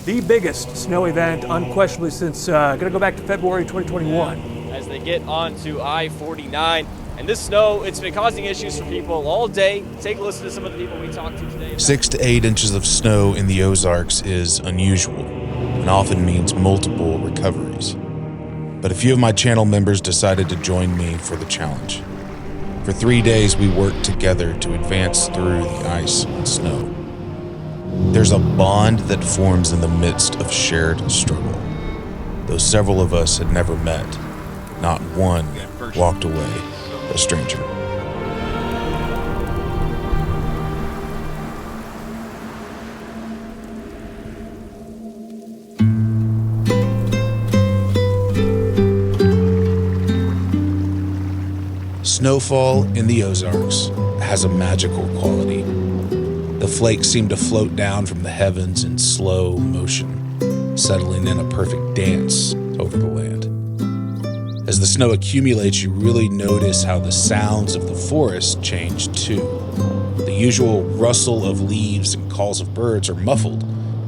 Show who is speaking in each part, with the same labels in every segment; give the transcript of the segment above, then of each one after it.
Speaker 1: the biggest snow event, unquestionably, since gonna go back to February 2021.
Speaker 2: As they get onto I-49. And this snow, it's been causing issues for people all day. Take a listen to some of the people we talked to today.
Speaker 3: 6 to 8 inches of snow in the Ozarks is unusual and often means multiple recoveries. But a few of my channel members decided to join me for the challenge. For 3 days, we worked together to advance through the ice and snow. There's a bond that forms in the midst of shared struggle. Though several of us had never met, not one walked away a stranger. Snowfall in the Ozarks has a magical quality. The flakes seem to float down from the heavens in slow motion, settling in a perfect dance over the land. As the snow accumulates, you really notice how the sounds of the forest change too. The usual rustle of leaves and calls of birds are muffled,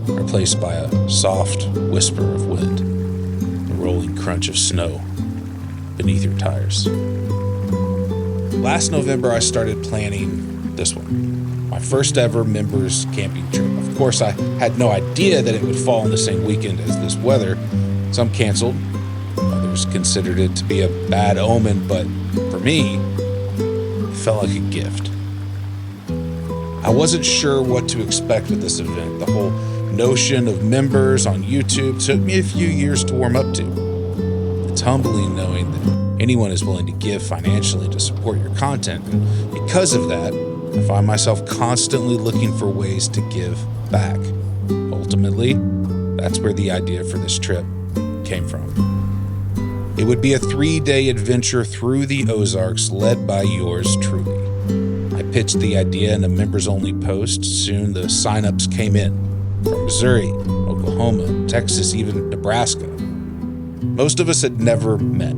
Speaker 3: replaced by a soft whisper of wind, the rolling crunch of snow beneath your tires. Last November, I started planning this one, my first ever members camping trip. Of course, I had no idea that it would fall on the same weekend as this weather. Some canceled. Others considered it to be a bad omen, but for me, it felt like a gift. I wasn't sure what to expect with this event. The whole notion of members on YouTube took me a few years to warm up to. It's humbling knowing that anyone is willing to give financially to support your content, and because of that, I find myself constantly looking for ways to give back. Ultimately, that's where the idea for this trip came from. It would be a 3-day adventure through the Ozarks led by yours truly. I pitched the idea in a members-only post. Soon the signups came in from Missouri, Oklahoma, Texas, even Nebraska. Most of us had never met.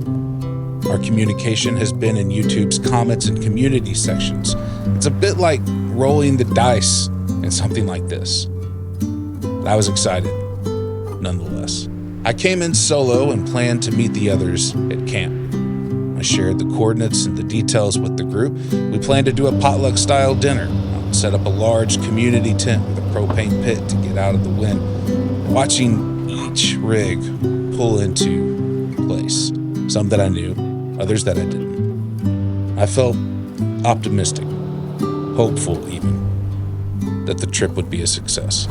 Speaker 3: Our communication has been in YouTube's comments and community sections. It's a bit like rolling the dice in something like this. But I was excited, nonetheless. I came in solo and planned to meet the others at camp. I shared the coordinates and the details with the group. We planned to do a potluck-style dinner, set up a large community tent with a propane pit to get out of the wind, watching each rig pull into place. Some that I knew, others that I didn't. I felt optimistic, hopeful even, that the trip would be a success.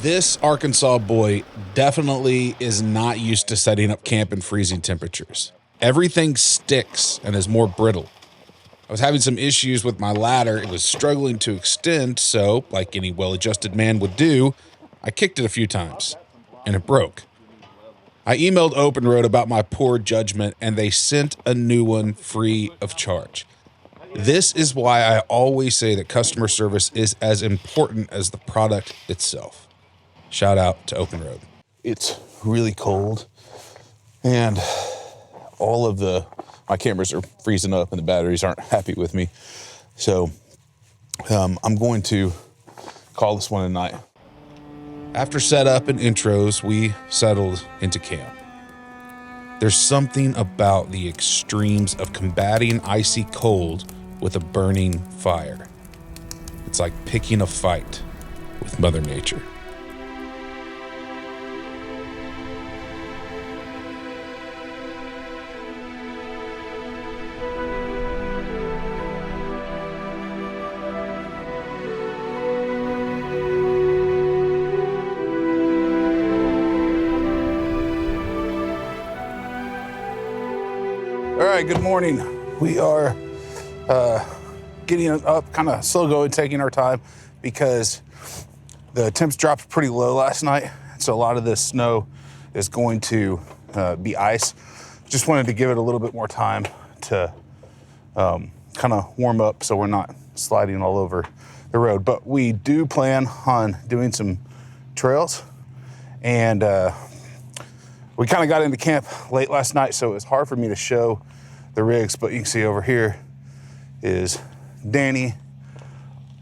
Speaker 3: This Arkansas boy definitely is not used to setting up camp in freezing temperatures. Everything sticks and is more brittle. I was having some issues with my ladder. It was struggling to extend, so, like any well-adjusted man would do, I kicked it a few times, and it broke. I emailed OpenRoad about my poor judgment, and they sent a new one free of charge. This is why I always say that customer service is as important as the product itself. Shout out to OpenRoad. It's really cold, and all of my cameras are freezing up and the batteries aren't happy with me. So I'm going to call this one a night. After setup and intros, we settled into camp. There's something about the extremes of combating icy cold with a burning fire. It's like picking a fight with Mother Nature. All right, good morning. We are getting up, kind of slow going, taking our time because the temps dropped pretty low last night. So a lot of this snow is going to be ice. Just wanted to give it a little bit more time to kind of warm up so we're not sliding all over
Speaker 4: the road. But we do plan on doing some trails, and we kind of got into camp late last night, so it was hard for me to show the rigs, but you can see over here is Danny,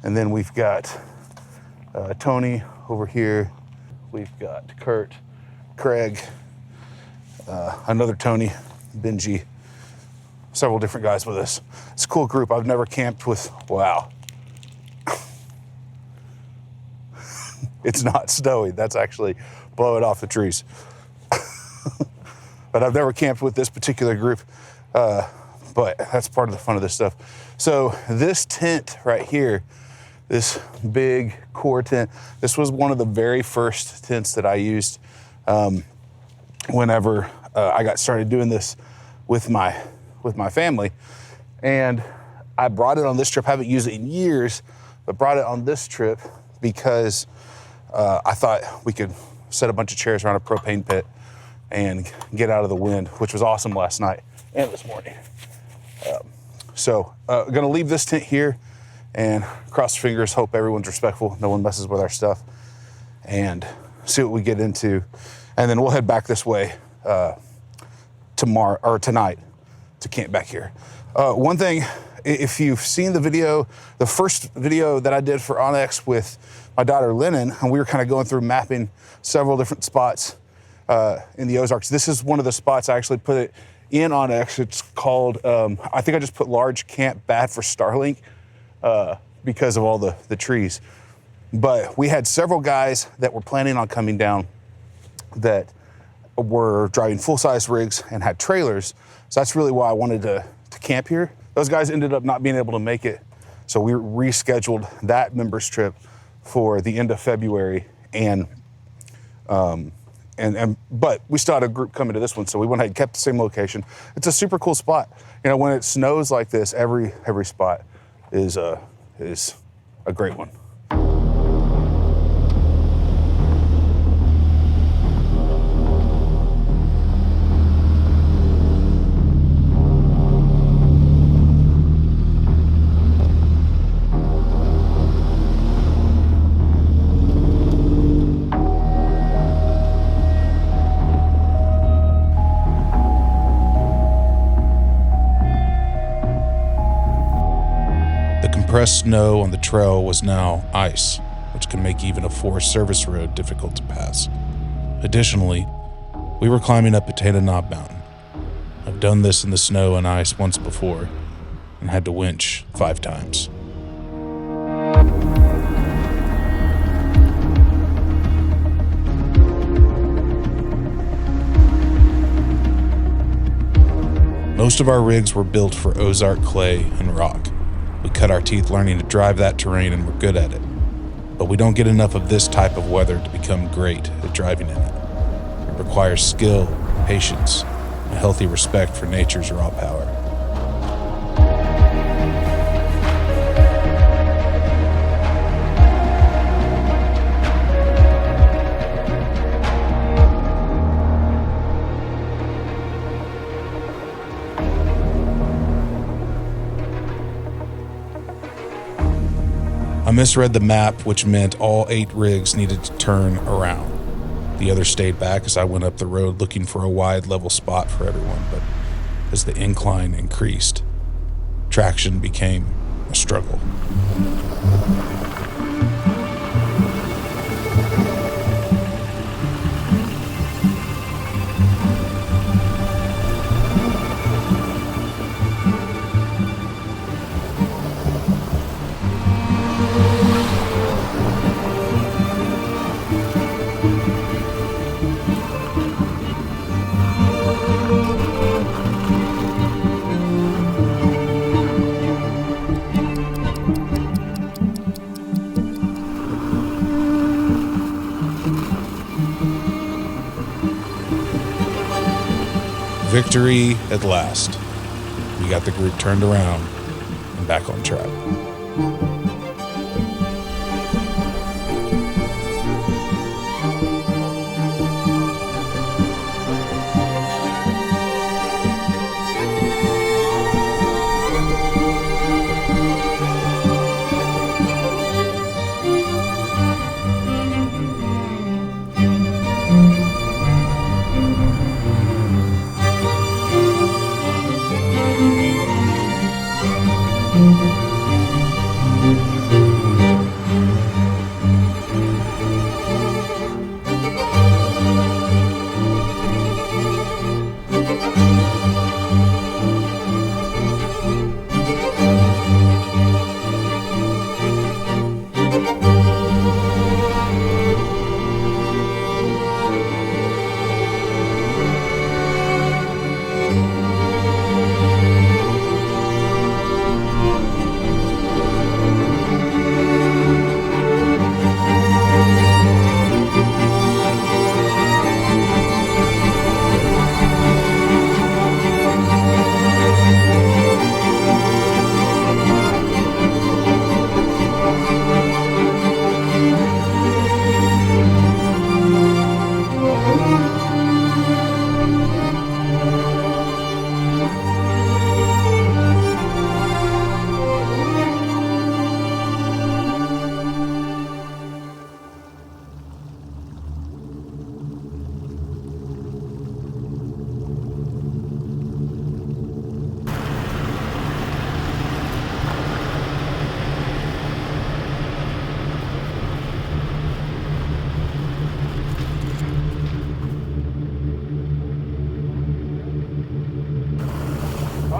Speaker 4: and then we've got Tony over here. We've got Kurt, Craig, another Tony, Benji, several different guys with us. It's a cool group. I've never camped with, wow. It's not snowy. That's actually blowing off the trees. But I've never camped with this particular group. But that's part of the fun of this stuff. So this tent right here, this big core tent, this was one of the very first tents that I used whenever I got started doing this with my family. And I brought it on this trip. I haven't used it in years, but brought it on this trip because I thought we could set a bunch of chairs around a propane pit and get out of the wind, which was awesome last night and this morning. So gonna leave this tent here and cross fingers, hope everyone's respectful, no one messes with our stuff, and see what we get into. And then we'll head back this way tomorrow or tonight to camp back here. One thing, if you've seen the video, the first video that I did for Onyx with my daughter Lennon, and we were kind of going through mapping several different spots in the Ozarks. This is one of the spots I actually put it in Onyx. It's called, I think I just put large camp bad for Starlink because of all the trees. But we had several guys that were planning on coming down that were driving full-size rigs and had trailers. So that's really why I wanted to camp here. Those guys ended up not being able to make it. So we rescheduled that members trip for the end of February, but we still had a group coming to this one, so we went ahead and kept the same location. It's a super cool spot. You know, when it snows like this, every spot is a great one.
Speaker 3: Compressed snow on the trail was now ice, which can make even a forest service road difficult to pass. Additionally, we were climbing up Potato Knob Mountain. I've done this in the snow and ice once before and had to winch 5 times. Most of our rigs were built for Ozark clay and rock. We cut our teeth learning to drive that terrain and we're good at it. But we don't get enough of this type of weather to become great at driving in it. It requires skill, patience, and a healthy respect for nature's raw power. I misread the map, which meant all 8 rigs needed to turn around. The others stayed back as I went up the road looking for a wide level spot for everyone, but as the incline increased, traction became a struggle. Victory at last. We got the group turned around and back on track.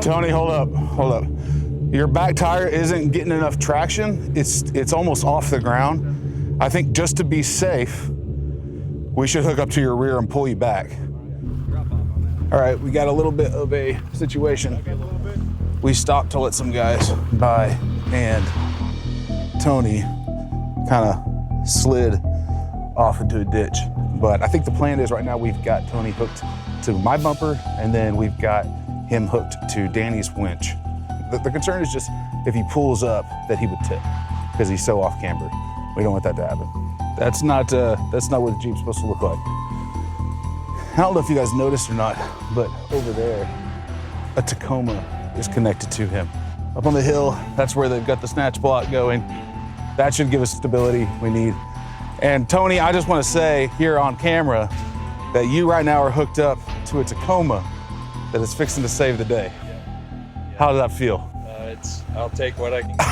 Speaker 4: Tony, hold up. Your back tire isn't getting enough traction. It's almost off the ground. I think just to be safe, we should hook up to your rear and pull you back. All right, we got a little bit of a situation. We stopped to let some guys by, and Tony kind of slid off into a ditch. But I think the plan is right now we've got Tony hooked to my bumper, and then we've got him hooked to Danny's winch. The concern is just if he pulls up that he would tip because he's so off camber. We don't want that to happen. That's not what the Jeep's supposed to look like. I don't know if you guys noticed or not, but over there, a Tacoma is connected to him. Up on the hill, that's where they've got the snatch block going. That should give us stability we need. And Tony, I just want to say here on camera that you right now are hooked up to a Tacoma that is fixing to save the day. How does that feel?
Speaker 5: I'll take what I can get.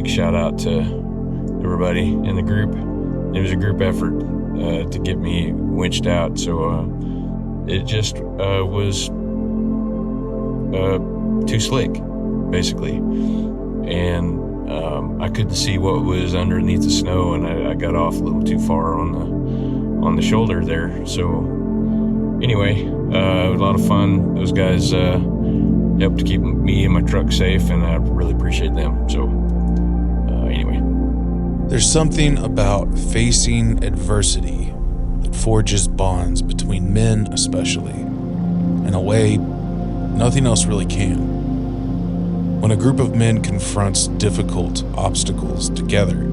Speaker 5: Shout out to everybody in the group. It was a group effort to get me winched out, so it just was too slick, basically, and I couldn't see what was underneath the snow, and I got off a little too far on the shoulder there. So anyway, it was a lot of fun. Those guys helped to keep me and my truck safe, and I really appreciate them. So anyway.
Speaker 3: There's something about facing adversity that forges bonds between men, especially, in a way nothing else really can. When a group of men confronts difficult obstacles together,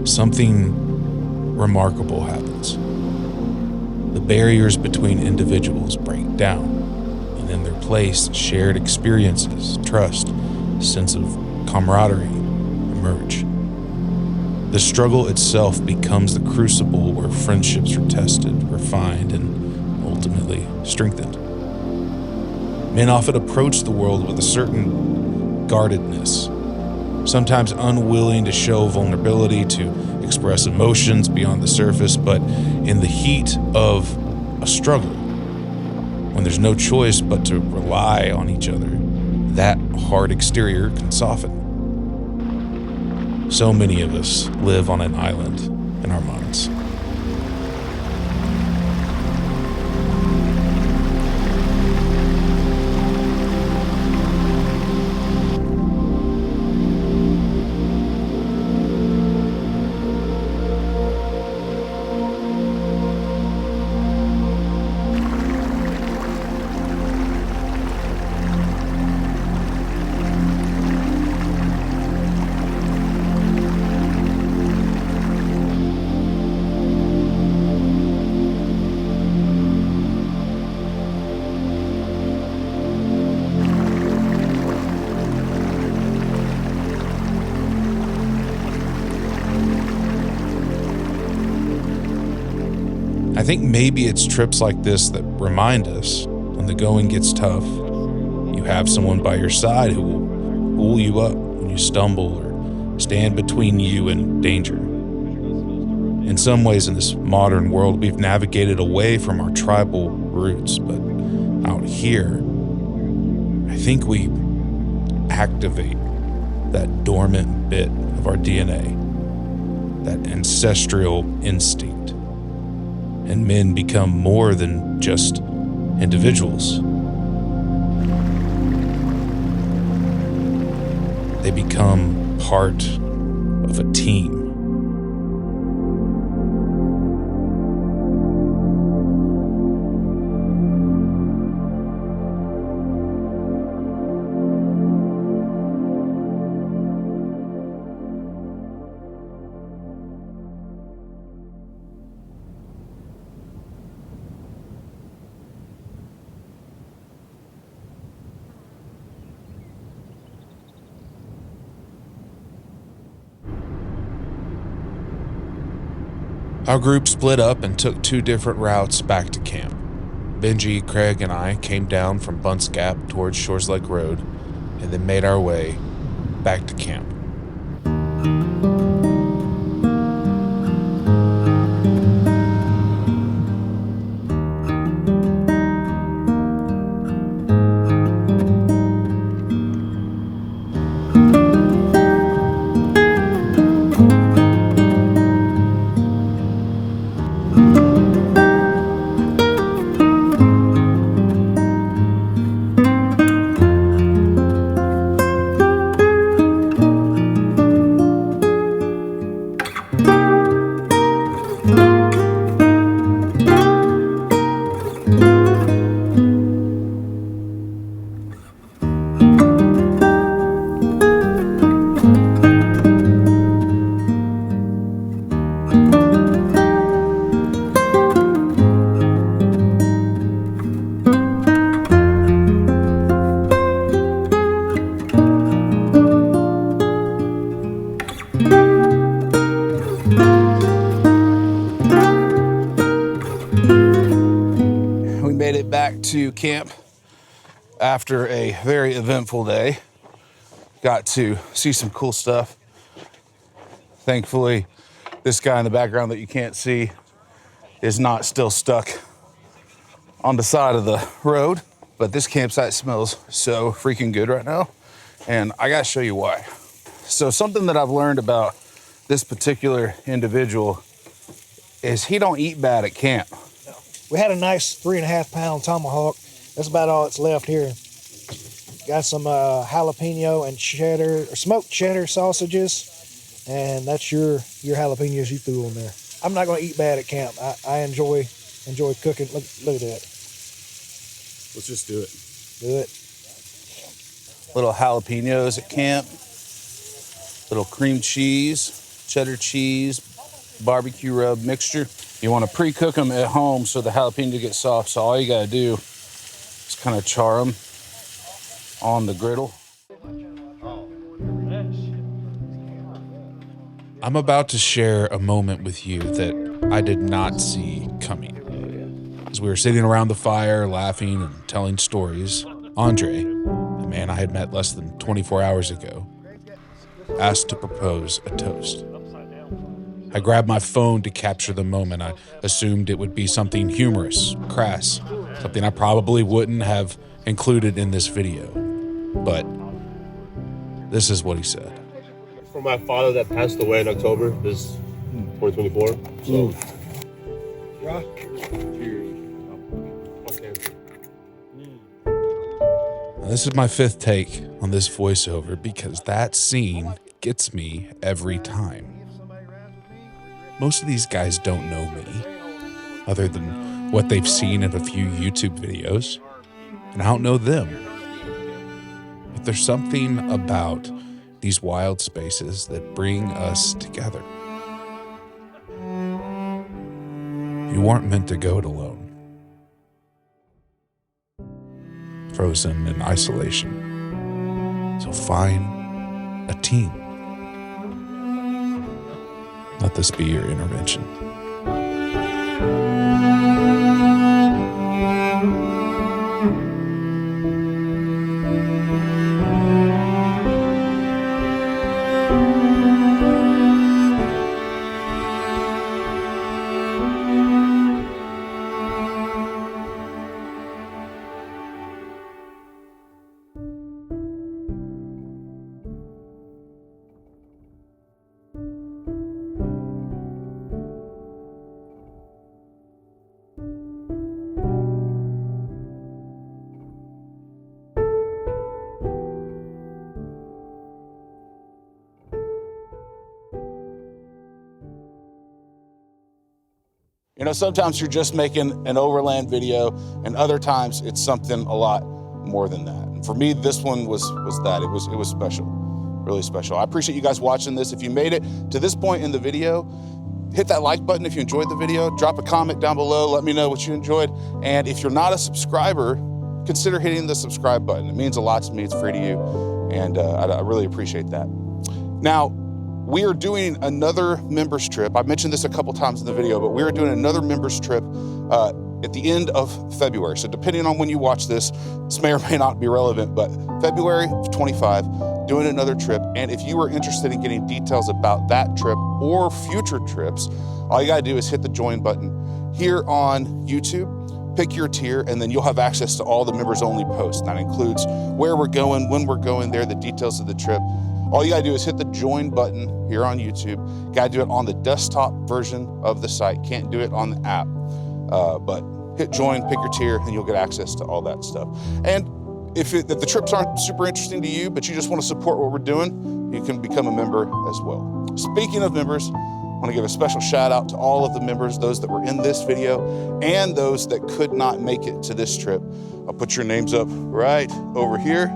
Speaker 3: something remarkable happens. The barriers between individuals break down, and in their place, shared experiences, trust, sense of camaraderie emerge. The struggle itself becomes the crucible where friendships are tested, refined, and ultimately strengthened. Men often approach the world with a certain guardedness, sometimes unwilling to show vulnerability, to express emotions beyond the surface, but in the heat of a struggle, when there's no choice but to rely on each other, that hard exterior can soften. So many of us live on an island in our minds. I think maybe it's trips like this that remind us when the going gets tough, you have someone by your side who will pull you up when you stumble or stand between you and danger. In some ways, in this modern world, we've navigated away from our tribal roots, but out here, I think we activate that dormant bit of our DNA, that ancestral instinct. And men become more than just individuals. They become part of a team. Our group split up and took 2 different routes back to camp. Benji, Craig, and I came down from Bunce Gap towards Shores Lake Road and then made our way back to camp.
Speaker 4: We made it back to camp after a very eventful day. Got to see some cool stuff. Thankfully, this guy in the background that you can't see is not still stuck on the side of the road. But this campsite smells so freaking good right now. And I gotta show you why. So something that I've learned about this particular individual is he don't eat bad at camp.
Speaker 6: We had a nice 3.5 pound tomahawk. That's about all that's left here. Got some jalapeno and cheddar, or smoked cheddar sausages, and that's your jalapenos you threw on there. I'm not gonna eat bad at camp. I enjoy cooking. Look at that.
Speaker 4: Let's just do it.
Speaker 6: Do it.
Speaker 4: Little jalapenos at camp. Little cream cheese, cheddar cheese, barbecue rub mixture. You want to pre-cook them at home so the jalapeno gets soft. So all you got to do is kind of char them on the griddle.
Speaker 3: I'm about to share a moment with you that I did not see coming. As we were sitting around the fire, laughing and telling stories, Andre, a man I had met less than 24 hours ago, asked to propose a toast. I grabbed my phone to capture the moment. I assumed it would be something humorous, crass, something I probably wouldn't have included in this video. But this is what he said.
Speaker 7: For my father that passed away in October, this 2024. So,
Speaker 3: Now, this is my 5th take on this voiceover because that scene gets me every time. Most of these guys don't know me, other than what they've seen in a few YouTube videos, and I don't know them. But there's something about these wild spaces that bring us together. You weren't meant to go it alone, frozen in isolation. So find a team. Let this be your intervention.
Speaker 4: You know, sometimes you're just making an overland video, and other times it's something a lot more than that. And for me, this one was that. It was special, really special. I appreciate you guys watching this. If you made it to this point in the video, hit that like button if you enjoyed the video. Drop a comment down below. Let me know what you enjoyed. And if you're not a subscriber, consider hitting the subscribe button. It means a lot to me. It's free to you. And I really appreciate that. Now, we are doing another members trip. I mentioned this a couple times in the video, but we are doing another members trip at the end of February. So depending on when you watch this may or may not be relevant, but February of 25, doing another trip. And if you are interested in getting details about that trip or future trips, all you gotta do is hit the join button here on YouTube. Pick your tier, and then you'll have access to all the members only posts. That includes where we're going, when we're going there, the details of the trip. All you gotta do is hit the join button here on YouTube. Gotta do it on the desktop version of the site. Can't do it on the app. But hit join, pick your tier, and you'll get access to all that stuff. And if the trips aren't super interesting to you, but you just wanna support what we're doing, you can become a member as well. Speaking of members, I wanna give a special shout out to all of the members, those that were in this video and those that could not make it to this trip. I'll put your names up right over here.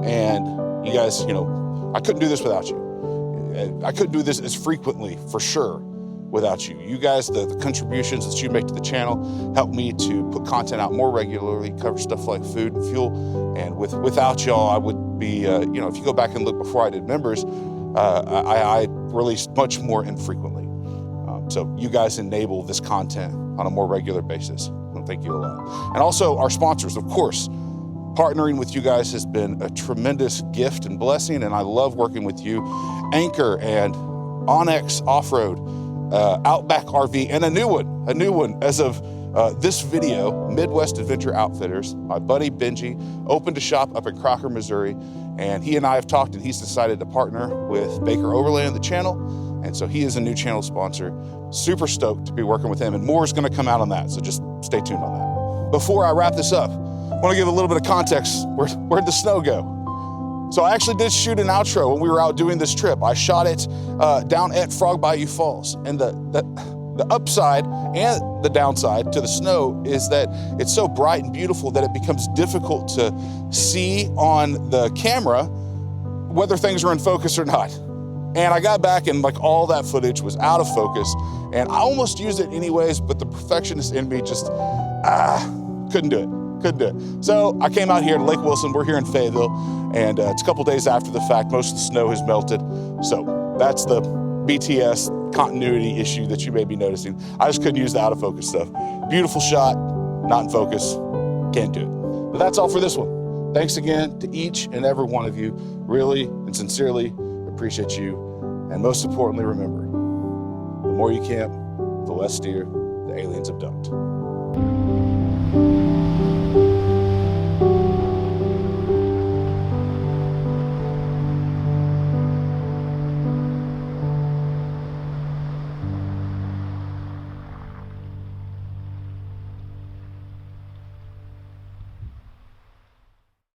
Speaker 4: And you guys, you know, I couldn't do this without you. I couldn't do this as frequently, for sure, without you. You guys, the contributions that you make to the channel help me to put content out more regularly, cover stuff like food and fuel. And without y'all, I would be, you know, if you go back and look before I did members, I released much more infrequently. So you guys enable this content on a more regular basis. And thank you a lot. And also our sponsors, of course. Partnering with you guys has been a tremendous gift and blessing, and I love working with you. Anchor and Onyx Offroad, Outback RV, and a new one as of this video, Midwest Adventure Outfitters. My buddy Benji opened a shop up in Crocker, Missouri, and he and I have talked, and he's decided to partner with BAKEROVERLAND, the channel, and so he is a new channel sponsor. Super stoked to be working with him, and more is gonna come out on that, so just stay tuned on that. Before I wrap this up, I want to give a little bit of context. Where'd the snow go? So I actually did shoot an outro when we were out doing this trip. I shot it down at Bayou Falls. And the upside and the downside to the snow is that it's so bright and beautiful that it becomes difficult to see on the camera whether things are in focus or not. And I got back and like all that footage was out of focus. And I almost used it anyways, but the perfectionist in me just couldn't do it. So I came out here to Lake Wilson. We're here in Fayetteville, and it's a couple days after the fact. Most of the snow has melted. So that's the BTS continuity issue that you may be noticing. I just couldn't use the out of focus stuff. Beautiful shot, not in focus, can't do it. But that's all for this one. Thanks again to each and every one of you. Really and sincerely appreciate you. And most importantly, remember, the more you camp, the less deer the aliens abduct.